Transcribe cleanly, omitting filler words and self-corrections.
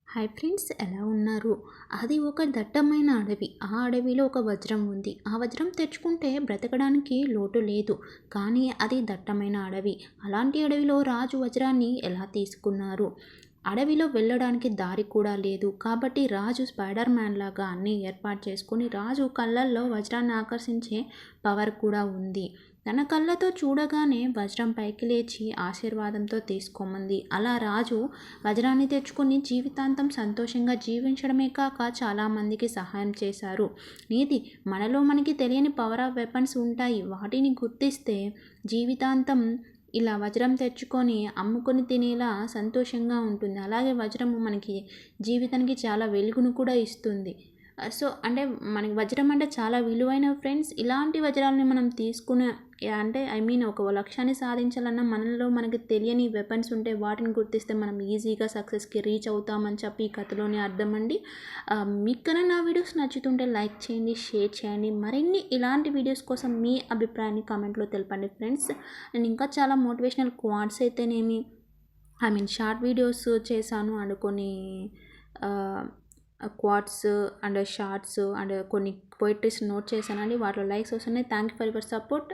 Hi friends, ఎలా ఉన్నారు? అది ఒక దట్టమైన అడవి. ఆ అడవిలో ఒక వజ్రం ఉంది. ఆ వజ్రం తెచ్చుకుంటే బ్రతకడానికి లోటు లేదు. కానీ అది దట్టమైన అడవి. అలాంటి అడవిలో రాజు వజ్రాన్ని ఎలా తీసుకున్నారు? అడవిలో వెళ్ళడానికి దారి కూడా లేదు. కాబట్టి రాజు స్పైడర్ మ్యాన్ లాగా అన్నీ ఏర్పాటు చేసుకొని, రాజు కళ్ళల్లో వజ్రాన్ని ఆకర్షించే పవర్ కూడా ఉంది. తన కళ్ళతో చూడగానే వజ్రం పైకి లేచి ఆశీర్వాదంతో తీసుకోమంది. అలా రాజు వజ్రాన్ని తెచ్చుకొని జీవితాంతం సంతోషంగా జీవించడమే కాక చాలామందికి సహాయం చేశారు. నీతి: మనలో మనకి తెలియని పవర్ ఆఫ్ వెపన్స్ ఉంటాయి. వాటిని గుర్తిస్తే జీవితాంతం ఇలా వజ్రం తెచ్చుకొని అమ్ముకొని తినేలా సంతోషంగా ఉంటుంది. అలాగే వజ్రము మనకి జీవితానికి చాలా వెలుగును కూడా ఇస్తుంది. సో అంటే మనకి వజ్రం అంటే చాలా విలువైన ఫ్రెండ్స్. ఇలాంటి వజ్రాలని మనం తీసుకునే అంటే ఒక లక్ష్యాన్ని సాధించాలన్నా మనలో మనకి తెలియని వెపన్స్ ఉంటే వాటిని గుర్తిస్తే మనం ఈజీగా సక్సెస్కి రీచ్ అవుతామని చెప్పి ఈ కథలోని అర్థం అండి. మీకు కన్నా నా వీడియోస్ నచ్చుతుంటే లైక్ చేయండి, షేర్ చేయండి. మరిన్ని ఇలాంటి వీడియోస్ కోసం మీ అభిప్రాయాన్ని కామెంట్లో తెలపండి ఫ్రెండ్స్. నేను ఇంకా చాలా మోటివేషనల్ క్వాట్స్ అయితేనేమి షార్ట్ వీడియోస్ చేశాను అండ్ కొన్ని క్వాట్స్ అండ్ షార్ట్స్ అండ్ కొన్ని పోయిటరీస్ నోట్ చేశానండి. వాటిలో లైక్స్ వస్తున్నాయి. Thank you for your support.